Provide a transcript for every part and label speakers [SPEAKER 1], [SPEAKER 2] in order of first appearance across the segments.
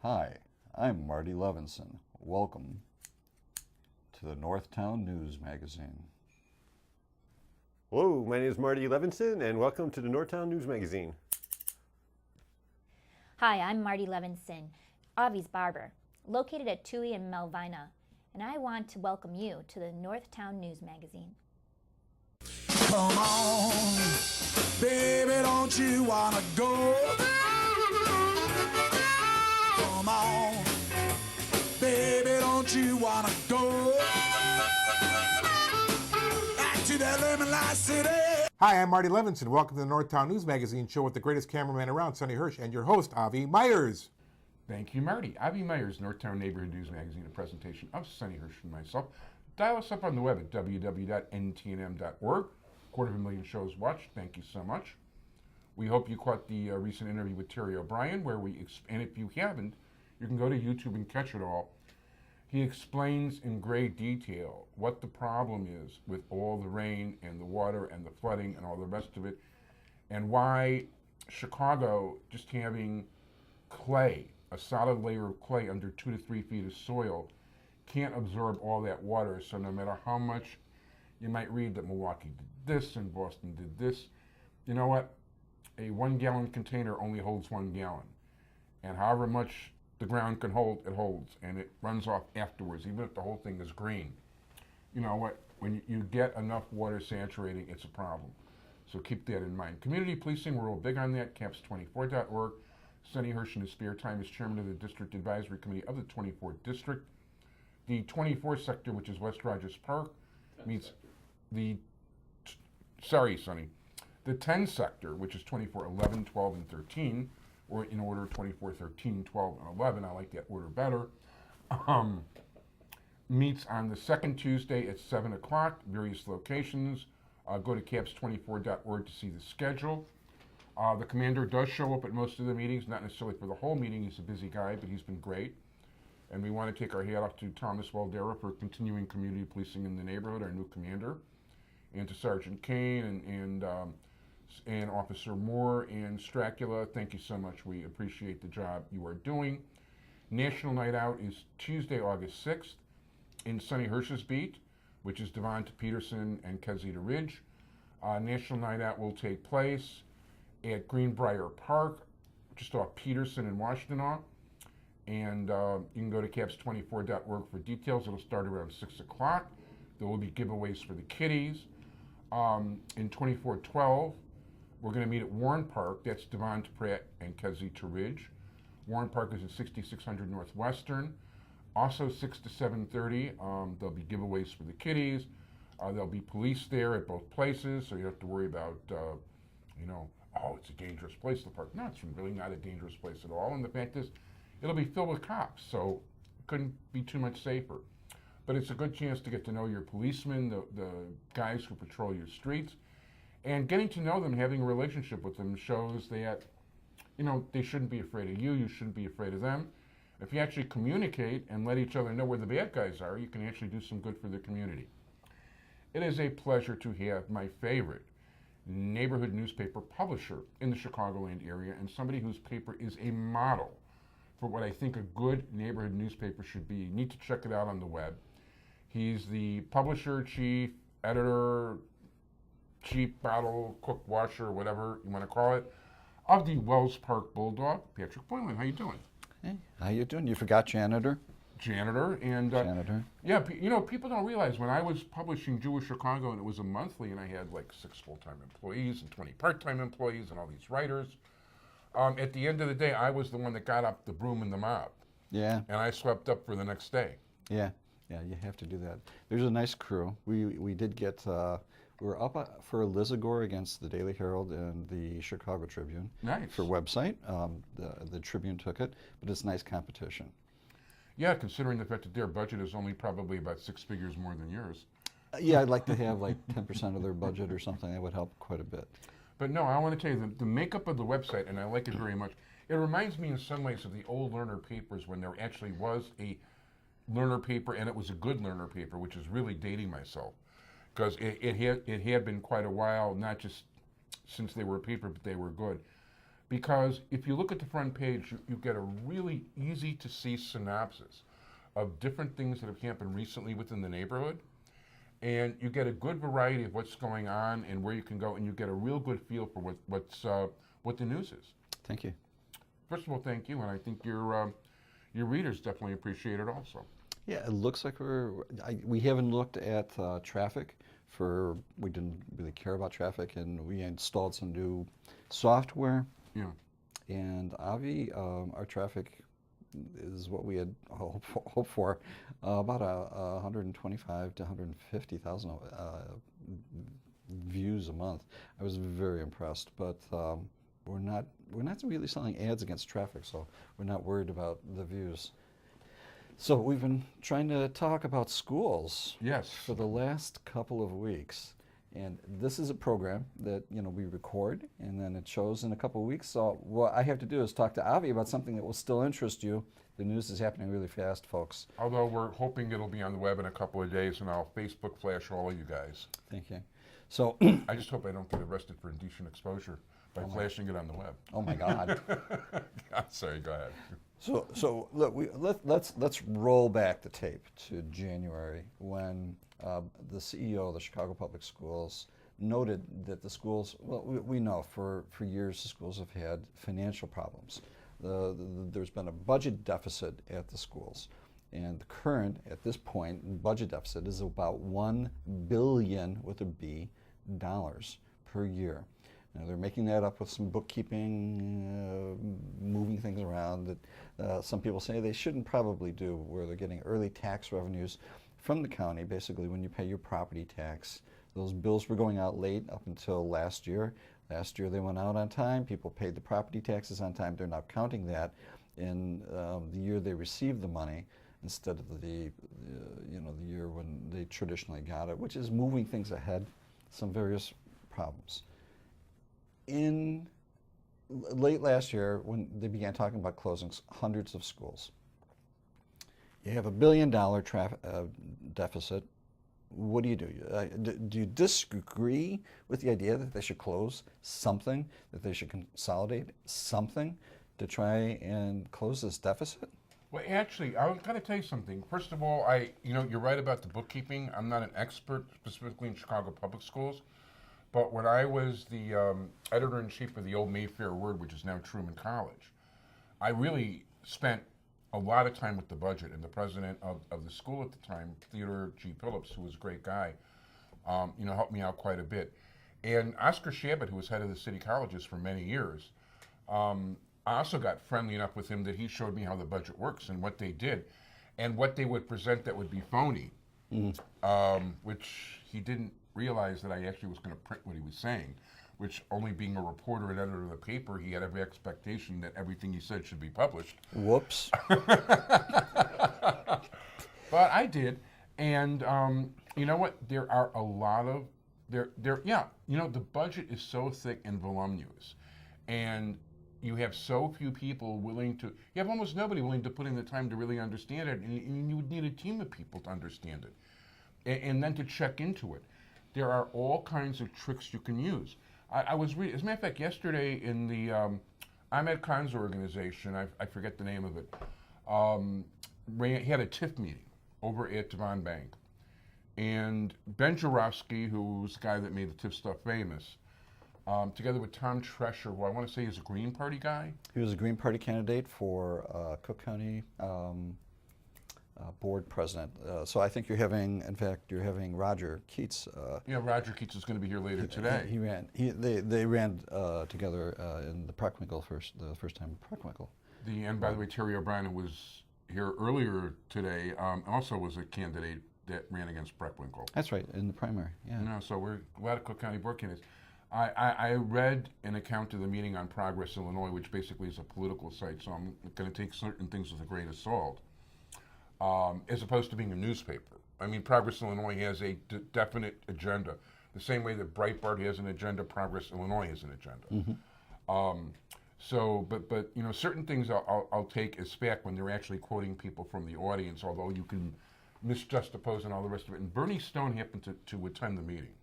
[SPEAKER 1] Hi, I'm Marty Levinson. Welcome to the Northtown News Magazine.
[SPEAKER 2] Hello, my name is Marty Levinson, and welcome to the Northtown News Magazine.
[SPEAKER 3] Hi, I'm Marty Levinson, Avi's barber, located at Tui and Melvina, and I want to welcome you to the Northtown News Magazine.
[SPEAKER 4] Come on, baby, don't you wanna go? Come on, baby, don't you wanna go back to that lemon light city?
[SPEAKER 5] Hi, I'm Marty Levinson. Welcome to the Northtown News Magazine show with the greatest cameraman around, Sonny Hirsch, and your host, Avi Myers.
[SPEAKER 6] Thank you, Marty. Avi Myers, Northtown Neighborhood News Magazine, a presentation of Sonny Hirsch and myself. Dial us up on the web at www.ntnm.org. 250,000 shows watched. Thank you so much. We hope you caught the recent interview with Terry O'Brien, where and if you haven't, you can go to YouTube and catch it all. He explains in great detail what the problem is with all the rain and the water and the flooding and all the rest of it, and why Chicago, just having clay, a solid layer of clay under 2 to 3 feet of soil, can't absorb all that water. So no matter how much you might read that Milwaukee did this and Boston did this, you know what? A 1 gallon container only holds 1 gallon. And however much the ground can hold, it holds, and it runs off afterwards, even if the whole thing is green. You know what? When you get enough water saturating, it's a problem. So keep that in mind. Community policing, we're all big on that, caps24.org. Sonny Hirsch in his spare time is chairman of the District Advisory Committee of the 24th District. The 24th sector, which is West Rogers Park, meets the, sorry, Sonny, the 10 sector, which is 24, 11, 12, and 13, or in order 24, 13, 12, and 11, I like that order better, meets on the second Tuesday at 7 o'clock, various locations. Go to caps24.org to see the schedule. The commander does show up at most of the meetings, not necessarily for the whole meeting. He's a busy guy, but he's been great. And we want to take our hat off to Thomas Waldera for continuing community policing in the neighborhood, our new commander, and to Sergeant Kane and Officer Moore and Stracula. Thank you so much. We appreciate the job you are doing. National Night Out is Tuesday, August 6th in Sonny Hirsch's beat, which is Devonta Peterson and Kezita Ridge. National Night Out will take place at Greenbrier Park, just off Peterson and Washtenaw. And you can go to caps24.org for details. It'll start around 6 o'clock. There will be giveaways for the kiddies. In 2412, we're going to meet at Warren Park. That's Devonta Pratt and Kezita Ridge. Warren Park is at 6600 Northwestern. Also 6 to 7:30, there'll be giveaways for the kiddies. There'll be police there at both places, so you don't have to worry about, oh, it's a dangerous place to park. No, it's really not a dangerous place at all. And the fact is, it'll be filled with cops, so it couldn't be too much safer. But it's a good chance to get to know your policemen, the guys who patrol your streets, and getting to know them, having a relationship with them shows that, they shouldn't be afraid of you, you shouldn't be afraid of them. If you actually communicate and let each other know where the bad guys are, you can actually do some good for the community. It is a pleasure to have my favorite neighborhood newspaper publisher in the Chicagoland area, and somebody whose paper is a model for what I think a good neighborhood newspaper should be. You need to check it out on the web. He's the publisher, chief, editor, chief bottle, cook, washer, whatever you want to call it, of the Welles Park Bulldog. Patrick Boylan, how you doing?
[SPEAKER 1] Hey, how you doing? You forgot janitor?
[SPEAKER 6] Janitor. And
[SPEAKER 1] Janitor.
[SPEAKER 6] yeah, people don't realize when I was publishing Jewish Chicago and it was a monthly and I had like 6 full-time employees and 20 part-time employees and all these writers, at the end of the day, I was the one that got up the broom and the mop.
[SPEAKER 1] Yeah.
[SPEAKER 6] And I swept up for the next day.
[SPEAKER 1] Yeah, you have to do that. There's a nice crew. We did get, we were up for Lizagore against the Daily Herald and the Chicago Tribune.
[SPEAKER 6] Nice.
[SPEAKER 1] For website. The Tribune took it, but it's nice competition.
[SPEAKER 6] Yeah, considering the fact that their budget is only probably about 6 figures more than yours.
[SPEAKER 1] Yeah, I'd like to have like 10% of their budget or something. That would help quite a bit.
[SPEAKER 6] But no, I want to tell you, the makeup of the website, and I like it very much, it reminds me in some ways of the old Learner papers when there actually was a Learner paper, and it was a good Learner paper, which is really dating myself. Because it had been quite a while, not just since they were a paper, but they were good. because if you look at the front page, you get a really easy to see synopsis of different things that have happened recently within the neighborhood. And you get a good variety of what's going on and where you can go, and you get a real good feel for what the news is.
[SPEAKER 1] Thank you.
[SPEAKER 6] First of all, thank you, and I think your readers definitely appreciate it also.
[SPEAKER 1] Yeah, it looks like we haven't looked at traffic we didn't really care about traffic, and we installed some new software.
[SPEAKER 6] Yeah.
[SPEAKER 1] And Avi, our traffic is what we had hoped for, about 125 to 150,000 views a month. I was very impressed, but we're not really selling ads against traffic, so we're not worried about the views. So we've been trying to talk about schools
[SPEAKER 6] Yes.
[SPEAKER 1] for the last couple of weeks. And this is a program that we record, and then it shows in a couple of weeks. So what I have to do is talk to Avi about something that will still interest you. The news is happening really fast, folks.
[SPEAKER 6] Although we're hoping it'll be on the web in a couple of days, and I'll Facebook flash all of you guys.
[SPEAKER 1] Thank you. So
[SPEAKER 6] I just hope I don't get arrested for indecent exposure by flashing it on the web.
[SPEAKER 1] oh my God.
[SPEAKER 6] I'm sorry, go ahead.
[SPEAKER 1] So look, let's roll back the tape to January when the CEO of the Chicago Public Schools noted that the schools, well, we know for years the schools have had financial problems. There's been a budget deficit at the schools, and the current, at this point, budget deficit is about $1 billion with a B dollars per year. Now, they're making that up with some bookkeeping, moving things around that some people say they shouldn't probably do, where they're getting early tax revenues from the county. Basically, when you pay your property tax, those bills were going out late up until last year. Last year they went out on time. People paid the property taxes on time. They're now counting that in the year they received the money instead of the year when they traditionally got it, which is moving things ahead. Some various problems. In late last year, when they began talking about closings, hundreds of schools. You have $1 billion deficit. What do you do? Do you disagree with the idea that they should close something, that they should consolidate something to try and close this deficit?
[SPEAKER 6] Well, actually, I was going to tell you something. First of all, you're right about the bookkeeping. I'm not an expert specifically in Chicago Public Schools, but when I was the editor-in-chief of the old Mayfair Word, which is now Truman College, I really spent a lot of time with the budget, and the president of the school at the time, Theodore G. Phillips, who was a great guy, helped me out quite a bit. And Oscar Shabbat, who was head of the city colleges for many years, I also got friendly enough with him that he showed me how the budget works and what they did, and what they would present that would be phony, which he didn't realize that I actually was going to print what he was saying, which, only being a reporter and editor of the paper, he had every expectation that everything he said should be published.
[SPEAKER 1] Whoops.
[SPEAKER 6] But I did, and you know what? There are a lot of the budget is so thick and voluminous, and you have so few people willing to. You have almost nobody willing to put in the time to really understand it, and you would need a team of people to understand it, and then to check into it. There are all kinds of tricks you can use. I was reading, as a matter of fact, yesterday in the Ahmed Khan's organization, I forget the name of it, he had a TIF meeting over at Devon Bank. And Ben Jarofsky, who's the guy that made the TIF stuff famous, together with Tom Tresher, who I want to say is a Green Party guy.
[SPEAKER 1] He was a Green Party candidate for Cook County board president. So I think you're having Roger Keats.
[SPEAKER 6] Roger Keats is going to be here later today.
[SPEAKER 1] They ran together in the Preckwinkle the first time Preckwinkle.
[SPEAKER 6] And by the way, Terry O'Brien, who was here earlier today, also was a candidate that ran against Preckwinkle.
[SPEAKER 1] That's right, in the primary. Yeah.
[SPEAKER 6] So we're a lot of Cook County board candidates. I read an account of the meeting on Progress, Illinois, which basically is a political site, so I'm going to take certain things with a grain of salt. As opposed to being a newspaper. I mean, Progress Illinois has a definite agenda. The same way that Breitbart has an agenda, Progress Illinois has an agenda. But certain things I'll take as fact when they're actually quoting people from the audience, although you can misjuxtapose and all the rest of it. And Bernie Stone happened to attend the meeting,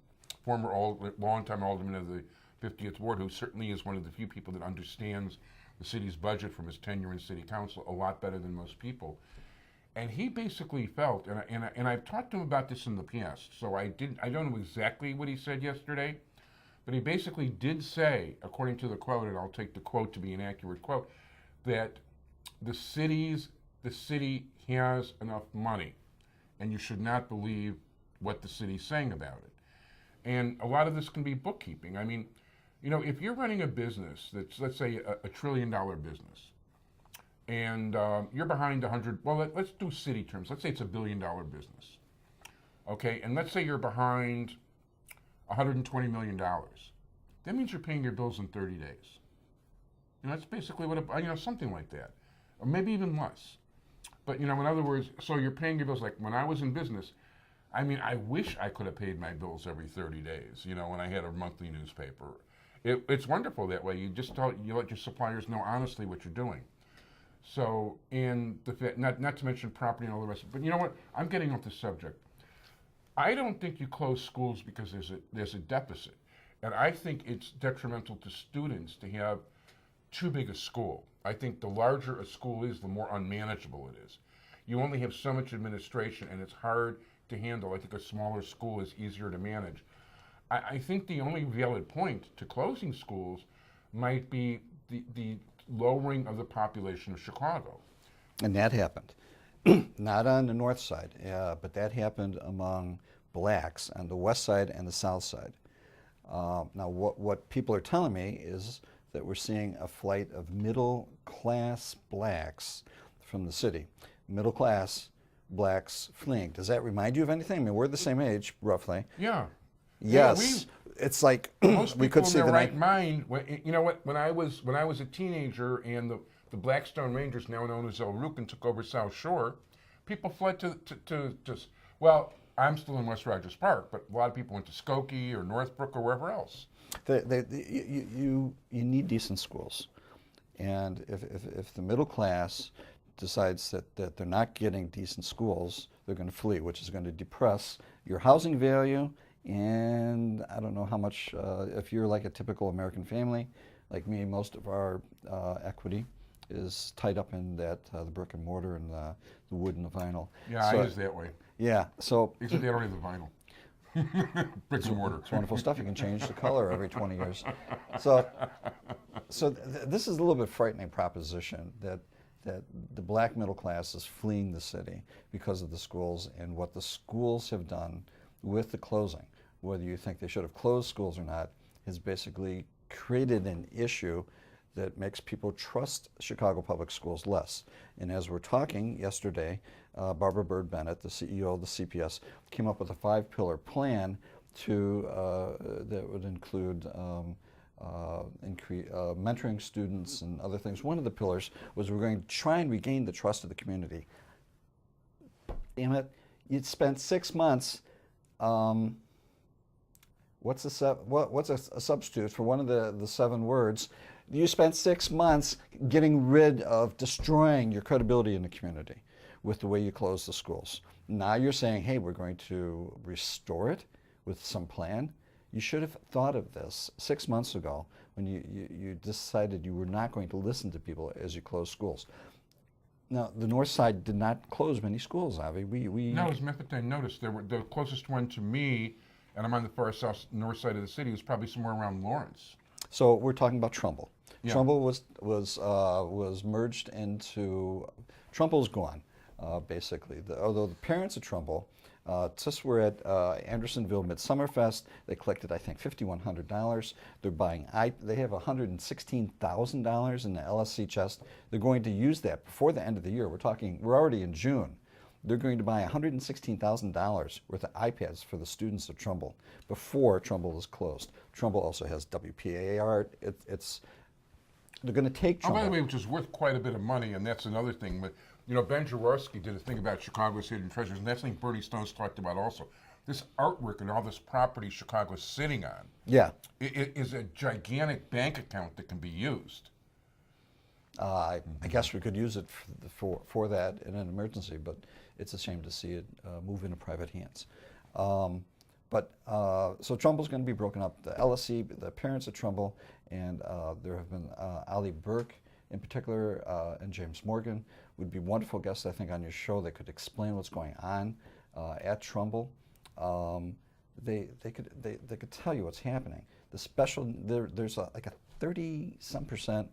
[SPEAKER 6] longtime alderman of the 50th Ward, who certainly is one of the few people that understands the city's budget from his tenure in city council a lot better than most people. And he basically felt, and I've talked to him about this in the past, so I don't know exactly what he said yesterday, but he basically did say, according to the quote, and I'll take the quote to be an accurate quote, that the city has enough money, and you should not believe what the city's saying about it. And a lot of this can be bookkeeping. I mean, you know, if you're running a business that's, let's say, a $1 trillion business, and you're behind 100, well, let's do city terms. Let's say it's $1 billion business, okay? And let's say you're behind $120 million. That means you're paying your bills in 30 days. You know, that's basically what, something like that, or maybe even less. But, you know, in other words, so you're paying your bills. Like when I was in business, I mean, I wish I could have paid my bills every 30 days, you know, when I had a monthly newspaper. It's wonderful that way. You let your suppliers know honestly what you're doing. So, and not to mention property and all the rest. But you know what? I'm getting off the subject. I don't think you close schools because there's a deficit. And I think it's detrimental to students to have too big a school. I think the larger a school is, the more unmanageable it is. You only have so much administration, and it's hard to handle. I think a smaller school is easier to manage. I think the only valid point to closing schools might be the lowering of the population of Chicago.
[SPEAKER 1] And that happened. Not on the north side, but that happened among blacks on the west side and the south side. Now, what people are telling me is that we're seeing a flight of middle-class blacks from the city. Middle-class blacks fleeing. Does that remind you of anything? I mean, we're the same age, roughly.
[SPEAKER 6] Yeah.
[SPEAKER 1] Yes. It's like
[SPEAKER 6] Most
[SPEAKER 1] we
[SPEAKER 6] people
[SPEAKER 1] could see
[SPEAKER 6] in
[SPEAKER 1] the
[SPEAKER 6] their right mind. You know what? When I was a teenager and the Blackstone Rangers, now known as El Rucan, took over South Shore, people fled to well, I'm still in West Rogers Park, but a lot of people went to Skokie or Northbrook or wherever else.
[SPEAKER 1] You need decent schools, and if the middle class decides that they're not getting decent schools, they're going to flee, which is going to depress your housing value. And I don't know how much, if you're like a typical American family, like me, most of our equity is tied up in that the brick and mortar and the wood and the vinyl.
[SPEAKER 6] Yeah,
[SPEAKER 1] so,
[SPEAKER 6] I is that way.
[SPEAKER 1] Yeah, so
[SPEAKER 6] Except they don't have the vinyl. Bricks and mortar.
[SPEAKER 1] it's wonderful stuff. You can change the color every 20 years. So this is a little bit frightening proposition that the black middle class is fleeing the city because of the schools and what the schools have done with the closing. Whether you think they should have closed schools or not, has basically created an issue that makes people trust Chicago Public Schools less. And as we're talking yesterday, Barbara Bird Bennett, the CEO of the CPS, came up with a 5-pillar plan that would include mentoring students and other things. One of the pillars was we're going to try and regain the trust of the community. Damn it, you'd spent 6 months. What's a substitute for one of the 7 words? You spent 6 months getting rid of, destroying your credibility in the community with the way you closed the schools. Now you're saying, hey, we're going to restore it with some plan. You should have thought of this 6 months ago when you decided you were not going to listen to people as you closed schools. Now, the north side did not close many schools, Avi.
[SPEAKER 6] No, as a matter of fact, I noticed the closest one to me, and I'm on the far north side of the city, was probably somewhere around Lawrence.
[SPEAKER 1] So we're talking about Trumbull.
[SPEAKER 6] Yeah.
[SPEAKER 1] Trumbull was merged into, Trumbull's gone, basically. Although the parents of Trumbull just were at Andersonville Midsummerfest. They collected, I think, $5,100. They're buying, they have $116,000 in the LSC chest. They're going to use that before the end of the year. We're already in June. They're going to buy $116,000 worth of iPads for the students of Trumbull before Trumbull is closed. Trumbull also has WPAR. They're going to take Trumbull.
[SPEAKER 6] Oh, by the way, which is worth quite a bit of money, and that's another thing. But, you know, Ben Jaworski did a thing about Chicago's hidden treasures, and that's something Bernie Stone's talked about also. This artwork and all this property Chicago's sitting on,
[SPEAKER 1] yeah,
[SPEAKER 6] it is a gigantic bank account that can be used.
[SPEAKER 1] I guess we could use it for that in an emergency, but it's a shame to see it move into private hands. So Trumbull's going to be broken up. The LSC, the parents at Trumbull, and there have been Ali Burke in particular, and James Morgan would be wonderful guests, I think, on your show. They could explain what's going on at Trumbull. They could tell you what's happening. There's like a 30-some%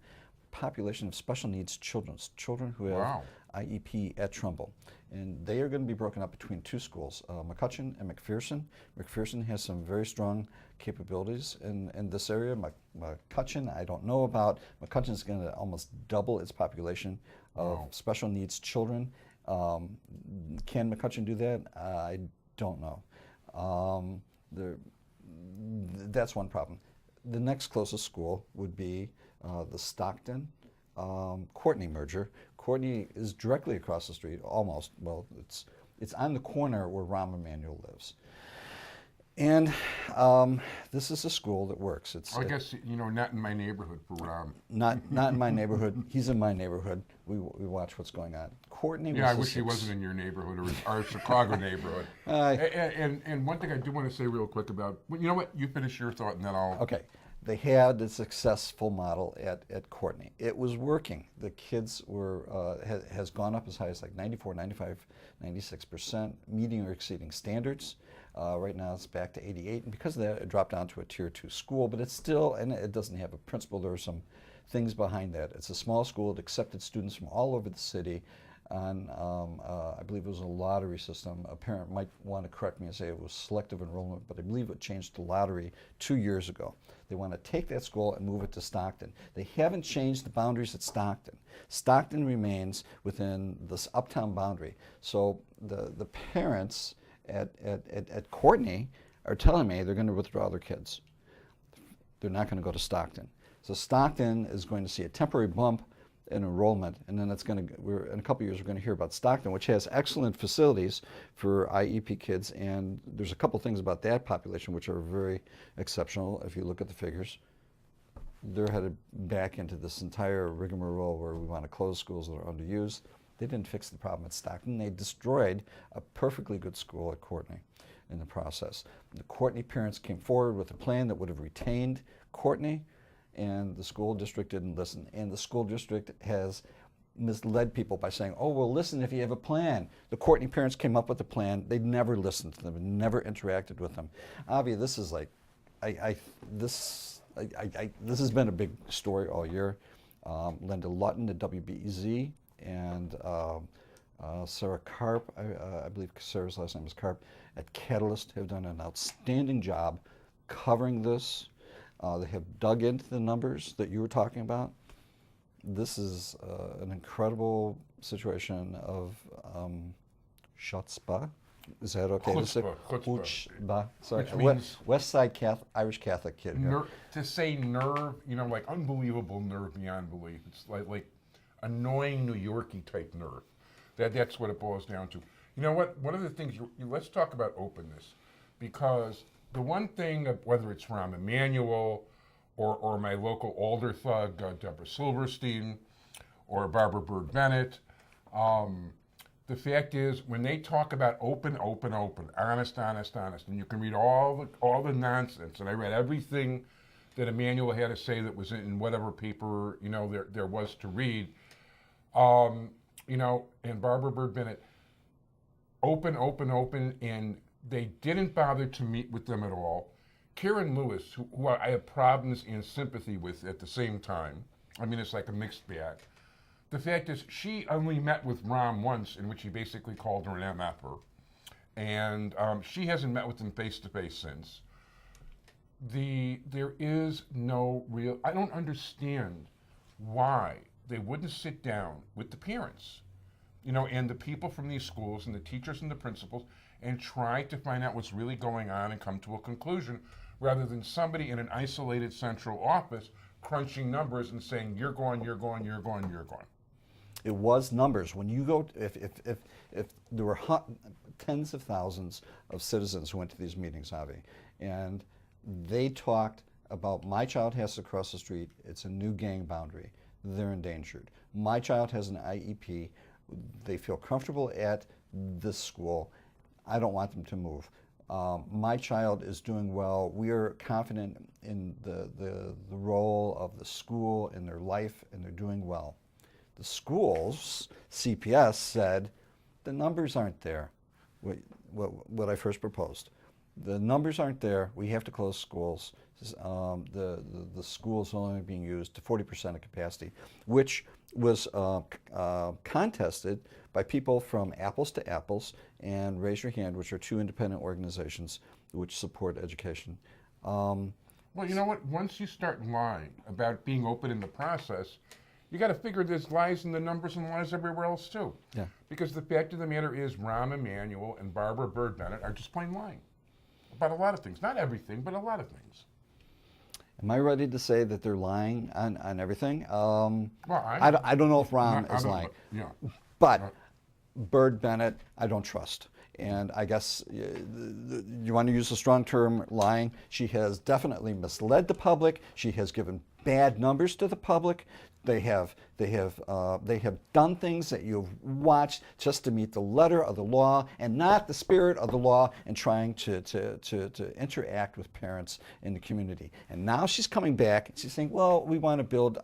[SPEAKER 1] population of special needs children who have
[SPEAKER 6] Wow.
[SPEAKER 1] IEP at Trumbull. And they are going to be broken up between two schools, McCutcheon and McPherson. McPherson has some very strong capabilities in this area. McCutcheon, I don't know about. McCutcheon is going to almost double its population of
[SPEAKER 6] Wow.
[SPEAKER 1] special needs children. Can McCutcheon do that? I don't know. That's one problem. The next closest school would be the Stockton Courtney merger. Courtney is directly across the street, almost. Well, it's on the corner where Rahm Emanuel lives. And this is a school that works.
[SPEAKER 6] I guess, not in my neighborhood for
[SPEAKER 1] not in my neighborhood. He's in my neighborhood. We watch what's going on. Courtney.
[SPEAKER 6] Yeah, I wish he wasn't in your neighborhood or our Chicago neighborhood. And one thing I do want to say real quick about, you know what? You finish your thought and then I'll.
[SPEAKER 1] Okay. They had a successful model at Courtney. It was working. The kids has gone up as high as like 94, 95, 96%, meeting or exceeding standards. Right now it's back to 88, and because of that, it dropped down to a tier 2 school, but it's still, and it doesn't have a principal. There are some things behind that. It's a small school. It accepted students from all over the city on, I believe it was a lottery system. A parent might want to correct me and say it was selective enrollment, but I believe it changed to lottery 2 years ago. They want to take that school and move it to Stockton. They haven't changed the boundaries at Stockton. Stockton remains within this uptown boundary. So the parents at Courtney are telling me they're going to withdraw their kids. They're not going to go to Stockton. So Stockton is going to see a temporary bump in enrollment, and then it's going to, in a couple of years, we're going to hear about Stockton, which has excellent facilities for IEP kids, and there's a couple things about that population which are very exceptional if you look at the figures. They're headed back into this entire rigmarole where we want to close schools that are underused. They didn't fix the problem at Stockton. They destroyed a perfectly good school at Courtney in the process. The Courtney parents came forward with a plan that would have retained Courtney, and the school district didn't listen. And the school district has misled people by saying, oh, well, listen if you have a plan. The Courtney parents came up with a plan. They never listened to them, never interacted with them. Avi, this is like, this has been a big story all year. Linda Lutton at WBEZ and Sarah Karp, I believe Sarah's last name is Karp, at Catalyst have done an outstanding job covering this. They have dug into the numbers that you were talking about. This is an incredible situation of chutzpah. Is that okay to say?
[SPEAKER 6] Chutzpah.
[SPEAKER 1] Sorry,
[SPEAKER 6] Which means
[SPEAKER 1] West Side Irish Catholic kid. Here.
[SPEAKER 6] To say nerve, like unbelievable nerve beyond belief. It's like annoying New Yorkie type nerve. That's what it boils down to. You know what? One of the things, let's talk about openness, because the one thing, whether it's Rahm Emanuel or my local alder thug, Deborah Silverstein, or Barbara Bird Bennett, the fact is, when they talk about open, honest, and you can read all the nonsense, and I read everything that Emanuel had to say that was in whatever paper there was to read, and Barbara Bird Bennett, open, and they didn't bother to meet with them at all. Karen Lewis, who I have problems and sympathy with at the same time, I mean, it's like a mixed bag. The fact is, she only met with Rahm once, in which he basically called her an MFer. And she hasn't met with him face-to-face since. There is no real, I don't understand why they wouldn't sit down with the parents, and the people from these schools and the teachers and the principals and try to find out what's really going on and come to a conclusion, rather than somebody in an isolated central office crunching numbers and saying, you're going.
[SPEAKER 1] It was numbers. When you go, if there were tens of thousands of citizens who went to these meetings, Avi, and they talked about my child has to cross the street, it's a new gang boundary, they're endangered. My child has an IEP, they feel comfortable at this school, I don't want them to move. My child is doing well. We are confident in the role of the school in their life, and they're doing well. The schools, CPS, said the numbers aren't there, what I first proposed. The numbers aren't there. We have to close schools. The schools are only being used to 40% of capacity, which was contested by people from Apples to Apples and Raise Your Hand, which are two independent organizations which support education.
[SPEAKER 6] Well, you know what? Once you start lying about being open in the process, you got to figure there's lies in the numbers and lies everywhere else too.
[SPEAKER 1] Yeah.
[SPEAKER 6] Because the fact of the matter is, Rahm Emanuel and Barbara Bird Bennett are just plain lying about a lot of things. Not everything, but a lot of things.
[SPEAKER 1] Am I ready to say that they're lying on everything?
[SPEAKER 6] Well,
[SPEAKER 1] I don't know if Rahm
[SPEAKER 6] I
[SPEAKER 1] is
[SPEAKER 6] don't-
[SPEAKER 1] lying.
[SPEAKER 6] Yeah.
[SPEAKER 1] But Bird Bennett, I don't trust. And I guess you want to use a strong term, lying. She has definitely misled the public. She has given bad numbers to the public. They have done things that you've watched just to meet the letter of the law and not the spirit of the law, and trying to interact with parents in the community. And now she's coming back and she's saying, well, we want to build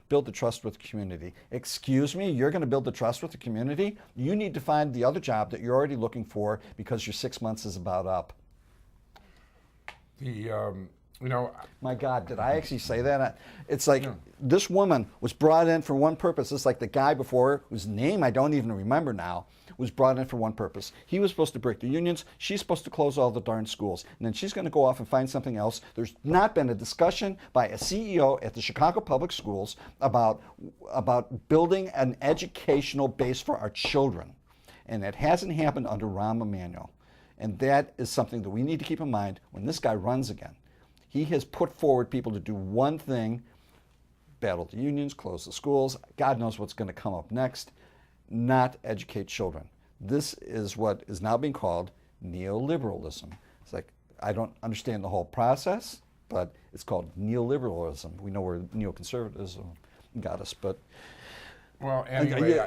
[SPEAKER 1] the trust with the community. Excuse me, you're going to build the trust with the community? You need to find the other job that you're already looking for because your 6 months is about up.
[SPEAKER 6] My
[SPEAKER 1] God, did I actually say that? It's like this woman was brought in for one purpose. It's like the guy before her, whose name I don't even remember now, was brought in for one purpose. He was supposed to break the unions. She's supposed to close all the darn schools. And then she's going to go off and find something else. There's not been a discussion by a CEO at the Chicago Public Schools about building an educational base for our children. And that hasn't happened under Rahm Emanuel. And that is something that we need to keep in mind when this guy runs again. He has put forward people to do one thing: battle the unions, close the schools. God knows what's going to come up next. Not educate children. This is what is now being called neoliberalism. It's like, I don't understand the whole process, but it's called neoliberalism. We know where neoconservatism got us, but
[SPEAKER 6] Well, anyway,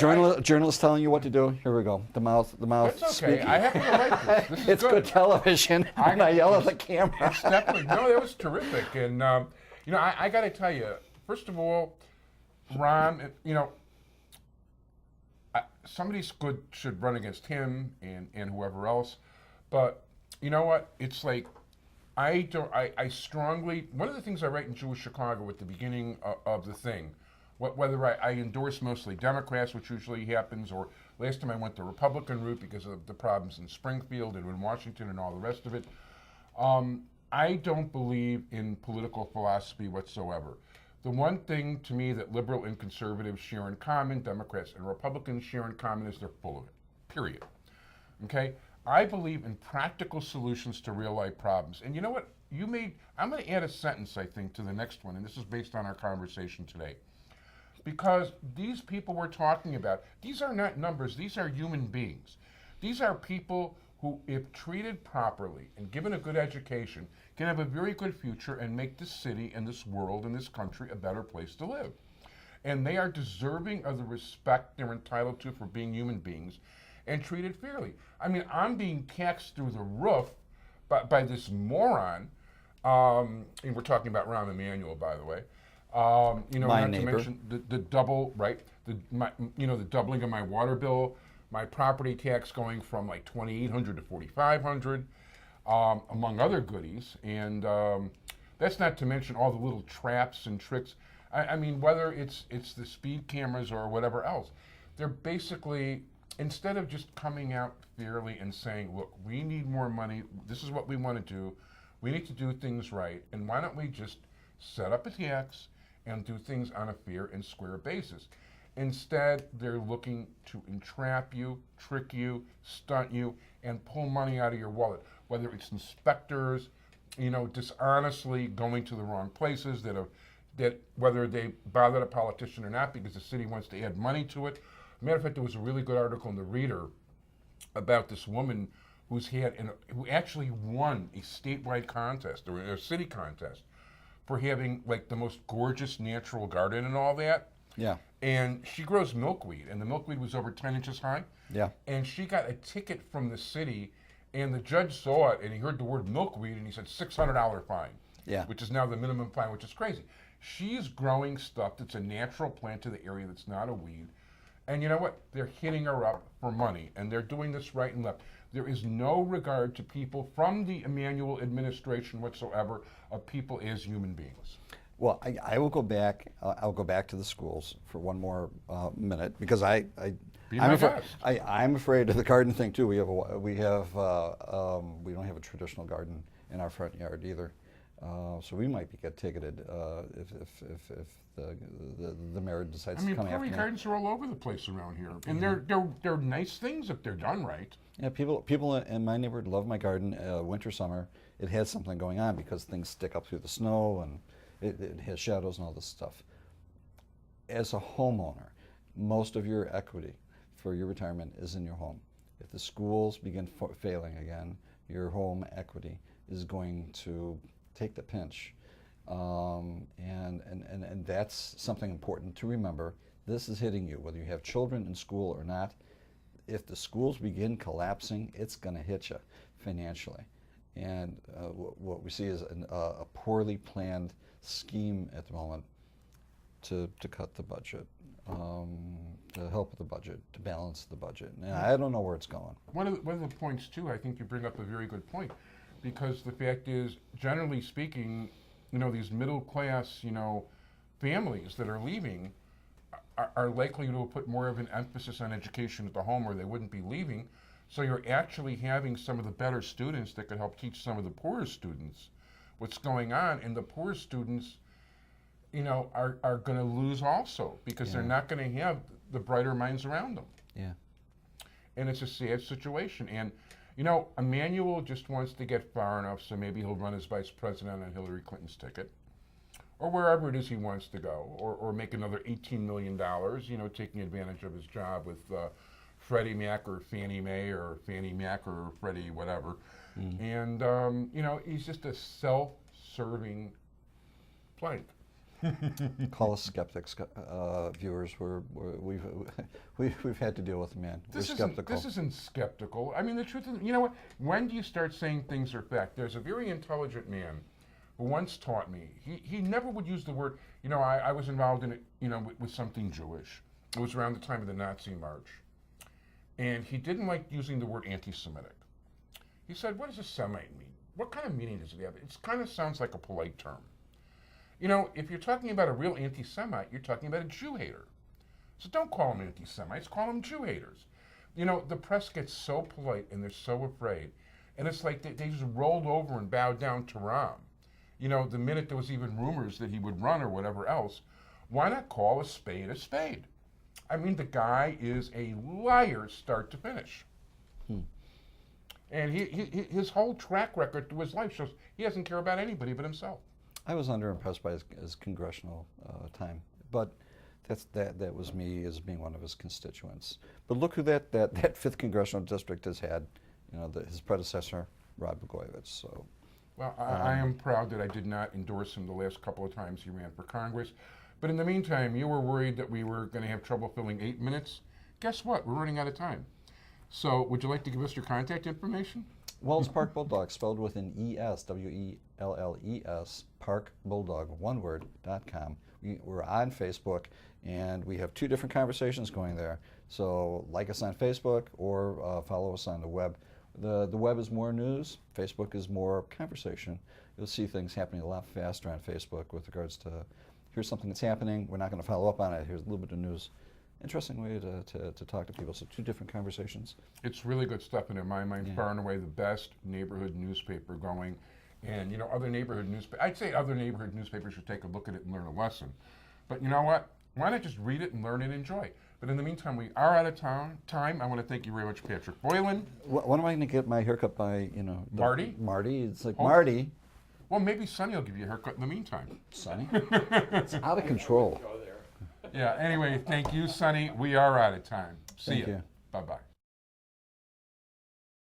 [SPEAKER 1] journalists telling you what to do. Here we go. The mouth.
[SPEAKER 6] That's okay.
[SPEAKER 1] Speaking.
[SPEAKER 6] I happen to like this. This is
[SPEAKER 1] It's good television. When I yell at the camera.
[SPEAKER 6] It's definitely that was terrific. And I got to tell you, first of all, Ron, somebody should run against him and whoever else. But you know what? It's like I strongly. One of the things I write in Jewish Chicago at the beginning of the thing. Whether I endorse mostly Democrats, which usually happens, or last time I went the Republican route because of the problems in Springfield and in Washington and all the rest of it. I don't believe in political philosophy whatsoever. The one thing to me that liberal and conservatives share in common, Democrats and Republicans share in common, is they're full of it, period. Okay? I believe in practical solutions to real life problems. And you know what? I'm going to add a sentence, I think, to the next one, and this is based on our conversation today. Because these people we're talking about, these are not numbers, these are human beings. These are people who, if treated properly and given a good education, can have a very good future and make this city and this world and this country a better place to live. And they are deserving of the respect they're entitled to for being human beings and treated fairly. I mean, I'm being taxed through the roof by this moron, and we're talking about Rahm Emanuel, by the way. Not to mention the double, right? The doubling of my water bill, my property tax going from like $2,800 to $4,500, among other goodies, and that's not to mention all the little traps and tricks. I mean, whether it's the speed cameras or whatever else, they're basically, instead of just coming out fairly and saying, look, we need more money. This is what we want to do. We need to do things right, and why don't we just set up a tax and do things on a fair and square basis. Instead, they're looking to entrap you, trick you, stunt you, and pull money out of your wallet. Whether it's inspectors, dishonestly going to the wrong places that whether they bother a politician or not because the city wants to add money to it. Matter of fact, there was a really good article in the Reader about this woman who actually won a statewide contest or a city contest for having like the most gorgeous natural garden and all that.
[SPEAKER 1] Yeah.
[SPEAKER 6] And she grows milkweed, and the milkweed was over 10 inches high.
[SPEAKER 1] Yeah.
[SPEAKER 6] And she got a ticket from the city And the judge saw it, and he heard the word milkweed, and he said $600 fine.
[SPEAKER 1] Yeah.
[SPEAKER 6] Which is now the minimum fine, which is crazy. She's growing stuff that's a natural plant to the area that's not a weed. And you know what? They're hitting her up for money, and they're doing this right and left. There is no regard to people from the Emanuel administration whatsoever of people as human beings.
[SPEAKER 1] Well, I will go back. I'll go back to the schools for one more minute because I'm afraid of the garden thing too. We don't have a traditional garden in our front yard either, so we might get ticketed if the mayor decides to come after me.
[SPEAKER 6] Prairie gardens are all over the place around here, and they're nice things if they're done right.
[SPEAKER 1] Yeah, people in my neighborhood love my garden, winter, summer. It has something going on because things stick up through the snow and it has shadows and all this stuff. As a homeowner, most of your equity for your retirement is in your home. If the schools begin failing again, your home equity is going to take the pinch. And that's something important to remember. This is hitting you, whether you have children in school or not. If the schools begin collapsing, it's going to hit you financially. And what we see is a poorly planned scheme at the moment to cut the budget, to help with the budget, to balance the budget. And I don't know where it's going.
[SPEAKER 6] One of the points, too, I think you bring up a very good point, because the fact is, generally speaking, these middle-class, families that are leaving are likely to put more of an emphasis on education at the home, or they wouldn't be leaving. So you're actually having some of the better students that could help teach some of the poorer students what's going on, and the poor students, are going to lose also because they're not going to have the brighter minds around them.
[SPEAKER 1] Yeah.
[SPEAKER 6] And it's a sad situation. And, Emanuel just wants to get far enough so maybe he'll run as vice president on Hillary Clinton's ticket, or wherever it is he wants to go, or make another $18 million, taking advantage of his job with Freddie Mac or Fannie Mae or Fannie Mac or Freddie whatever. And, he's just a self-serving plank.
[SPEAKER 1] Call us skeptics, viewers. We've had to deal with the man. We're skeptical.
[SPEAKER 6] This isn't skeptical. I mean, the truth is, you know what? When do you start saying things are fact? There's a very intelligent man who once taught me. He never would use the word. I was involved in it. With something Jewish. It was around the time of the Nazi March, and he didn't like using the word anti-Semitic. He said, "What does a Semite mean? What kind of meaning does it have? It kind of sounds like a polite term." If you're talking about a real anti-Semite, you're talking about a Jew hater. So don't call them anti-Semites, call them Jew haters. The press gets so polite and they're so afraid. And it's like they just rolled over and bowed down to Ram. The minute there was even rumors that he would run or whatever else, why not call a spade a spade? I mean, the guy is a liar start to finish. And his whole track record through his life shows he doesn't care about anybody but himself.
[SPEAKER 1] I was underimpressed by his congressional time, but that was me as being one of his constituents. But look who that 5th congressional district has had, his predecessor, Rod Blagojevich. So,
[SPEAKER 6] well, I am proud that I did not endorse him the last couple of times he ran for Congress. But in the meantime, you were worried that we were going to have trouble filling 8 minutes. Guess what? We're running out of time. So, would you like to give us your contact information?
[SPEAKER 1] Welles Park Bulldog, spelled with an E-S, W-E-L-L-E-S, Park Bulldog, one word.com. We're on Facebook, and we have 2 different conversations going there. So like us on Facebook or follow us on the web. The web is more news. Facebook is more conversation. You'll see things happening a lot faster on Facebook with regards to, here's something that's happening. We're not going to follow up on it. Here's a little bit of news. Interesting way to talk to people. So 2 different conversations.
[SPEAKER 6] It's really good stuff, and in my mind, far and away the best neighborhood newspaper going. And other neighborhood I'd say other neighborhood newspapers should take a look at it and learn a lesson. But you know what? Why not just read it and learn and enjoy? But in the meantime, we are out of time. I want to thank you very much, Patrick Boylan.
[SPEAKER 1] When am I going to get my haircut by,
[SPEAKER 6] Marty?
[SPEAKER 1] Marty. It's like, Marty.
[SPEAKER 6] Well, maybe Sonny will give you a haircut in the meantime.
[SPEAKER 1] Sonny? It's out of control.
[SPEAKER 6] Yeah, anyway, thank you, Sonny. We are out of time. See
[SPEAKER 1] Thank
[SPEAKER 6] ya.
[SPEAKER 1] you.
[SPEAKER 6] Bye-bye.